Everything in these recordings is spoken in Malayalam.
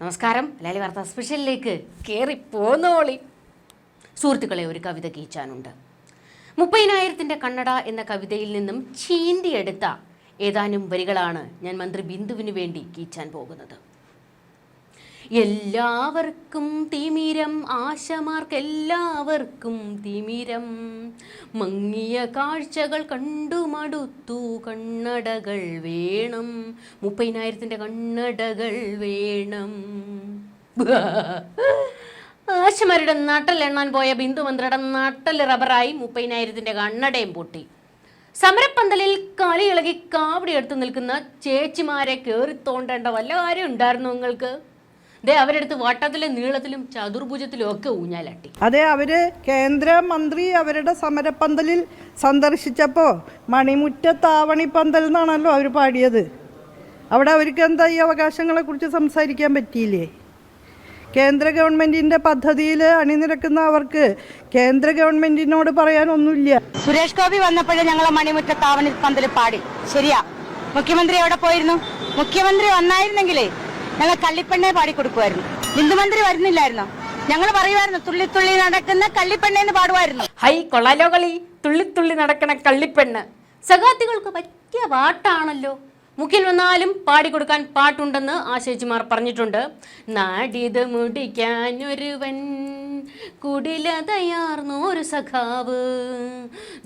നമസ്കാരം. മലയാളി വാർത്താ സ്പെഷ്യലിലേക്ക് കയറിപ്പോന്നോളി. സുഹൃത്തുക്കളെ, ഒരു കവിത കീച്ചാനുണ്ട്. 30,000-ന്റെ കണ്ണട എന്ന കവിതയിൽ നിന്നും ചീന്തിയെടുത്ത ഏതാനും വരികളാണ് ഞാൻ മന്ത്രി ബിന്ദുവിന് വേണ്ടി കീച്ചാൻ പോകുന്നത്. എല്ലാവർക്കും തിമിരം, ആശമാർക്കെല്ലാവർക്കും തിമിരം, മങ്ങിയ കാഴ്ചകൾ കണ്ടു മടുത്തു, കണ്ണടകൾ വേണം, 30,000-ന്റെ കണ്ണടകൾ വേണം. ആശമാരുടെ നട്ടലെണ്ണാൻ പോയ ബിന്ദു മന്ത്രിയുടെ നട്ടൽ റബ്ബറായി 30,000-ന്റെ കണ്ണടയും പൊട്ടി. സമരപ്പന്തലിൽ കാലിയിളകി കാവടി എടുത്ത് നിൽക്കുന്ന ചേച്ചിമാരെ കയറി തോണ്ടേണ്ട വല്ല കാര്യം ഉണ്ടായിരുന്നു നിങ്ങൾക്ക്? അവരെടുത്ത് വട്ടത്തിലും നീളത്തിലും ചതുർഭുജത്തിലും ഒക്കെ ഊഞ്ഞാലട്ടി. അതെ, അവര് കേന്ദ്രമന്ത്രി അവരുടെ സമരപ്പന്തലിൽ സന്ദർശിച്ചപ്പോൾ മണിമുറ്റത്താവണിപ്പന്തൽ എന്നാണല്ലോ അവർ പാടിയത്. അവിടെ അവർക്ക് എന്താ ഈ അവകാശങ്ങളെ കുറിച്ച് സംസാരിക്കാൻ പറ്റിയില്ലേ? കേന്ദ്ര ഗവൺമെന്റിന്റെ പദ്ധതിയിൽ അണിനിരക്കുന്ന അവർക്ക് കേന്ദ്ര ഗവൺമെന്റിനോട് പറയാനൊന്നുമില്ല. സുരേഷ് ഗോപി വന്നപ്പോഴേ ഞങ്ങളെ മണിമുറ്റത്താവണിപ്പന്തൽ പാടി. ശരിയാ, മുഖ്യമന്ത്രി എവിടെ പോയിരുന്നു? മുഖ്യമന്ത്രി വന്നായിരുന്നെങ്കിലേ ഞങ്ങൾ കള്ളിപ്പെണ്ണെ പാടിക്കൊടുക്കുമായിരുന്നു. ബിന്ദുമന്ത്രി വരുന്നില്ലായിരുന്നോ? ഞങ്ങൾ പറയുമായിരുന്നു തുള്ളി തുള്ളി നടക്കുന്ന കള്ളിപ്പെണ്ണെന്ന് പാടുമായിരുന്നു. ഹൈ കൊള്ളാലോ കളി, തുള്ളി തുള്ളി നടക്കണ കള്ളിപ്പെണ്ണ്. സഖാത്തികൾക്ക് പറ്റിയ പാട്ടാണല്ലോ. മുഖ്യൻ വന്നാലും പാടിക്കൊടുക്കാൻ പാട്ടുണ്ടെന്ന് ആശേച്ചിമാർ പറഞ്ഞിട്ടുണ്ട്. നാടിത് മുടിക്കാൻ ഒരുവൻ, കുടിലതയാർന്നൊരു സഖാവ്,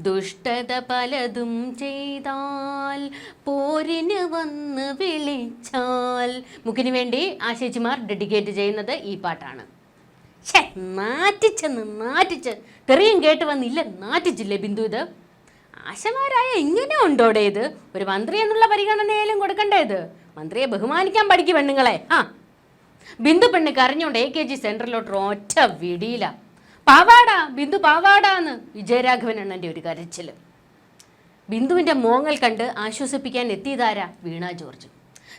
ദുഷ്ടത പലതും ചെയ്താൽ പോരിന് വന്ന് വിളിച്ചാൽ. മുഖ്യന് വേണ്ടി ആശേച്ചിമാർ ഡെഡിക്കേറ്റ് ചെയ്യുന്നത് ഈ പാട്ടാണ്. നാറ്റിച്ച് തെറിയും കേട്ട് വന്നില്ല, നാറ്റിച്ചില്ലേ ബിന്ദു? ഇത് ആശമാരായ ഇങ്ങനെ ഉണ്ടോടെ? ഇത് ഒരു മന്ത്രി എന്നുള്ള പരിഗണനയിലും കൊടുക്കണ്ടേത്? മന്ത്രിയെ ബഹുമാനിക്കാൻ പഠിക്കും പെണ്ണുങ്ങളെ. ബിന്ദു പെണ്ണ് കരഞ്ഞോണ്ട് AKG സെന്ററിലോട്ട് ഒറ്റ വിടിയില്ല. പാവാടാ ബിന്ദു പാവാടാന്ന് വിജയരാഘവൻ അണ്ണന്റെ ഒരു കരച്ചില്. ബിന്ദുവിന്റെ മോങ്ങൽ കണ്ട് ആശ്വസിപ്പിക്കാൻ എത്തിയതാരാ? വീണ ജോർജ്.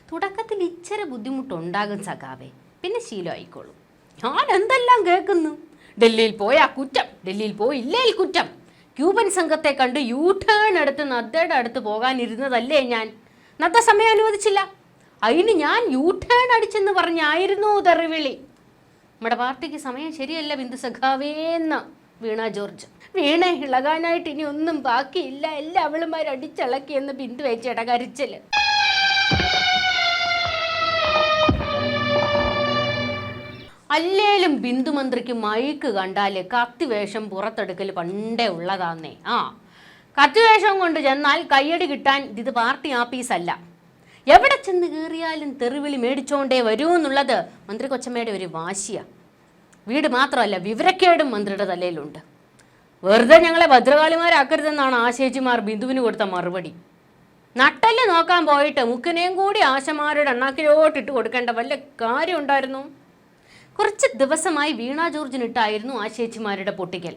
തുടക്കത്തിൽ ഇച്ചിരി ബുദ്ധിമുട്ടുണ്ടാകും സഖാവേ, പിന്നെ ശീലമായിക്കോളും. ഞാൻ എന്തെല്ലാം കേൾക്കുന്നു. ഡൽഹിയിൽ പോയാ കുറ്റം, ഡൽഹിയിൽ പോയില്ലേ കുറ്റം. ക്യൂബൻ സംഘത്തെ കണ്ട് യൂടേൺ എടുത്ത് നദ്ദയുടെ അടുത്ത് പോകാനിരുന്നതല്ലേ ഞാൻ? നദ്ദ സമയം അനുവദിച്ചില്ല. അതിന് ഞാൻ യൂടേൺ അടിച്ചെന്ന് പറഞ്ഞായിരുന്നു തെറിവിളി. നമ്മുടെ പാർട്ടിക്ക് സമയം ശരിയല്ല ബിന്ദു സഖാവേന്ന വീണ ജോർജ്. വീണ ഇളകാനായിട്ട് ഇനി ഒന്നും ബാക്കിയില്ല, എല്ലാ അവളുമാരടിച്ചിളക്കിയെന്ന് ബിന്ദു വെച്ചേട്ട കരച്ചില്. അല്ലേലും ബിന്ദു മന്ത്രിക്ക് മൈക്ക് കണ്ടാല് കത്തിവേഷം പുറത്തെടുക്കൽ പണ്ടേ ഉള്ളതാന്നേ. കത്തിവേഷം കൊണ്ട് ചെന്നാൽ കയ്യടി കിട്ടാൻ ഇത് പാർട്ടി ആഫീസല്ല. എവിടെ ചെന്ന് കയറിയാലും തെറിവിളി മേടിച്ചോണ്ടേ വരൂ എന്നുള്ളത് മന്ത്രി കൊച്ചമ്മയുടെ ഒരു വാശിയാണ്. വീട് മാത്രമല്ല, വിവരക്കേടും മന്ത്രിയുടെ തലയിലുണ്ട്. വെറുതെ ഞങ്ങളെ ഭദ്രകാളിമാരാക്കരുതെന്നാണ് ആശേച്ചിമാർ ബിന്ദുവിന് കൊടുത്ത മറുപടി. നട്ടല് നോക്കാൻ പോയിട്ട് മുക്കിനെയും കൂടി ആശമാരുടെ എണ്ണാക്കിലോട്ടിട്ട് കൊടുക്കേണ്ട വല്ല കാര്യം ഉണ്ടായിരുന്നു? കുറച്ച് ദിവസമായി വീണ ജോർജിനിട്ടായിരുന്നു ആശേച്ചിമാരുടെ പൊട്ടിക്കൽ.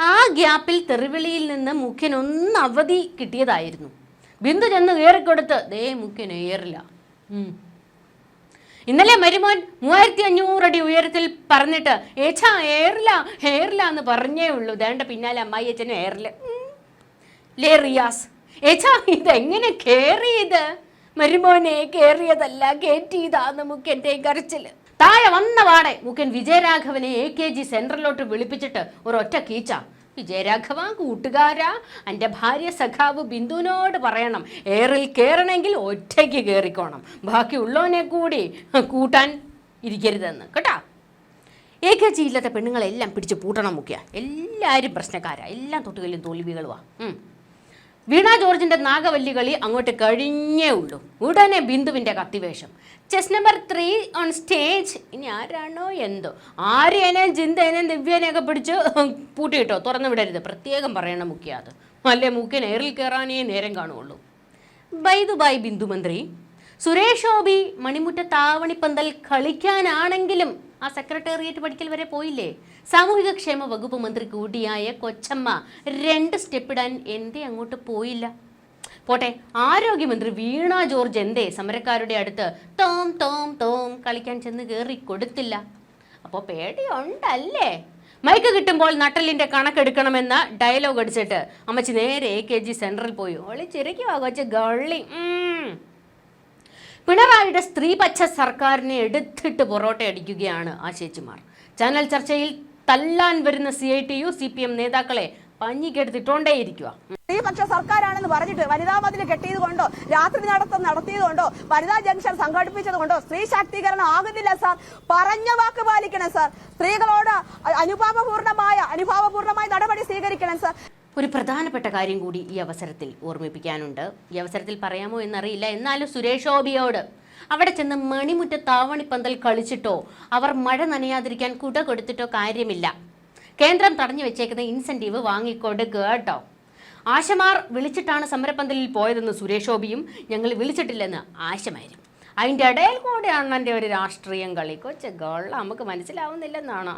ആ ഗ്യാപ്പിൽ തെറിവിളിയിൽ നിന്ന് മുഖ്യനൊന്ന് അവധി കിട്ടിയതായിരുന്നു. ബിന്ദു ചെന്ന് കയറിക്കൊടുത്ത് മുഖ്യൻ ഏറില്ല. ഇന്നലെ മരുമോൻ 3500 അടി ഉയരത്തിൽ പറഞ്ഞിട്ട് ഏറില്ല എന്ന് പറഞ്ഞേ ഉള്ളൂ. ദേണ്ട പിന്നാലെ അമ്മായി അച്ഛനും ഏറില്ല. ലേ റിയാസ്, ഇതെങ്ങനെ കേറിയത്? മരുമോനെ കേറിയതല്ല, കേറ്റിയതാന്ന് മുഖ്യന്റെ കരച്ചില്. താഴെ വന്ന പാടെ മുഖ്യൻ വിജയരാഘവനെ AKG സെന്ററിലോട്ട് വിളിപ്പിച്ചിട്ട് ഒരൊറ്റ കീച്ച. വിജയരാഘവ കൂട്ടുകാരാ, എൻ്റെ ഭാര്യ സഖാവ് ബിന്ദുവിനോട് പറയണം, എയറിൽ കയറണമെങ്കിൽ ഒറ്റയ്ക്ക് കയറിക്കോണം, ബാക്കിയുള്ളവനെ കൂടി കൂട്ടാൻ ഇരിക്കരുതെന്ന് കേട്ടാ. AKG ഇല്ലാത്ത പെണ്ണുങ്ങളെല്ലാം പിടിച്ച് പൂട്ടണം മുഖ്യ. എല്ലാവരും പ്രശ്നക്കാരാ, എല്ലാം തൊട്ടുകല്ലും തോൽവികളുവാ. വീണ ജോർജിന്റെ നാഗവല്ലി കളി അങ്ങോട്ട് കഴിഞ്ഞേ ഉള്ളൂ. ഉടനെ ബിന്ദുവിന്റെ കത്തിവേഷം. Chess number 3 on stage. ഇനി ആരാണോ എന്തോ ആര്യനെയും ചിന്തേനെയും ദിവ്യനെയൊക്കെ പിടിച്ച് പൂട്ടിയിട്ടോ, തുറന്നു വിടരുത്, പ്രത്യേകം പറയണം മുഖ്യ. അത് അല്ലേ മുഖ്യൻ എയറിൽ കയറാനേ നേരം കാണുള്ളൂ. ബൈ ബിന്ദു മന്ത്രി, സുരേഷ് ഗോപി മണിമുറ്റത്താവണിപ്പന്തൽ കളിക്കാനാണെങ്കിലും ആ സെക്രട്ടേറിയറ്റ് പഠിക്കൽ വരെ പോയില്ലേ? സാമൂഹിക ക്ഷേമ വകുപ്പ് മന്ത്രി കൂടിയായ കൊച്ചമ്മ 2 സ്റ്റെപ്പിടാൻ എന്തേ അങ്ങോട്ട് പോയില്ല? പോട്ടെ, ആരോഗ്യമന്ത്രി വീണ ജോർജ് എന്തേ സമരക്കാരുടെ അടുത്ത് തോം തോം തോം കളിക്കാൻ ചെന്ന് കയറി കൊടുത്തില്ല? അപ്പോൾ പേടിയുണ്ടല്ലേ? മൈക്ക് കിട്ടുമ്പോൾ നട്ടലിന്റെ കണക്കെടുക്കണമെന്ന ഡയലോഗ് അടിച്ചിട്ട് അമ്മച്ചി നേരെ AKG സെന്ററിൽ പോയി. ഒളിച്ചിരിക്കുവാ കൊച്ചു ഗള്ളി. പിണറായിയുടെ സ്ത്രീപക്ഷ സർക്കാരിനെ എടുത്തിട്ട് പൊറോട്ട അടിക്കുകയാണ് ആ ചേച്ചിമാർ. ചാനൽ ചർച്ചയിൽ തല്ലാൻ വരുന്ന CITU CPM നേതാക്കളെ പഞ്ഞിക്കെടുത്തിട്ടോണ്ടേയിരിക്കുക. സ്ത്രീപക്ഷ സർക്കാരാണെന്ന് പറഞ്ഞിട്ട് വനിതാ മതിൽ കെട്ടിയത് കൊണ്ടോ രാത്രി നടത്തം നടത്തിയത് കൊണ്ടോ വനിതാ ജംഗ്ഷൻ സംഘടിപ്പിച്ചത് കൊണ്ടോ സ്ത്രീ ശാക്തീകരണം ആകുന്നില്ല സാർ. പറഞ്ഞ വാക്ക് പാലിക്കണം സാർ. സ്ത്രീകളോട് അനുഭാവപൂർണമായ നടപടി സ്വീകരിക്കണം സാർ. ഒരു പ്രധാനപ്പെട്ട കാര്യം കൂടി ഈ അവസരത്തിൽ ഓർമ്മിപ്പിക്കാനുണ്ട്. ഈ അവസരത്തിൽ പറയാമോ എന്നറിയില്ല. എന്നാലും സുരേഷ് ഗോപിയോട് അവിടെ ചെന്ന് മണിമുറ്റത്താവണിപ്പന്തൽ കളിച്ചിട്ടോ അവർ മഴ നനയാതിരിക്കാൻ കുട കൊടുത്തിട്ടോ കാര്യമില്ല. കേന്ദ്രം തടഞ്ഞു വെച്ചേക്കുന്ന ഇൻസെന്റീവ് വാങ്ങിക്കൊടുക്കുക കേട്ടോ. ആശമാർ വിളിച്ചിട്ടാണ് സമരപ്പന്തലിൽ പോയതെന്ന് സുരേഷ് ഗോപിയും ഞങ്ങൾ വിളിച്ചിട്ടില്ലെന്ന് ആശമാരും. അതിൻ്റെ ഇടയിൽ കൂടെയാണ് എൻ്റെ ഒരു രാഷ്ട്രീയം കളി. കൊച്ചു ഗോള നമുക്ക് മനസ്സിലാവുന്നില്ലെന്നാണ്.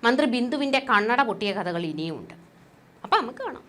മന്ത്രി ബിന്ദുവിൻ്റെ കണ്ണട പൊട്ടിയ കഥകൾ ഇനിയും ഉണ്ട്. അപ്പം നമുക്ക് കാണാം.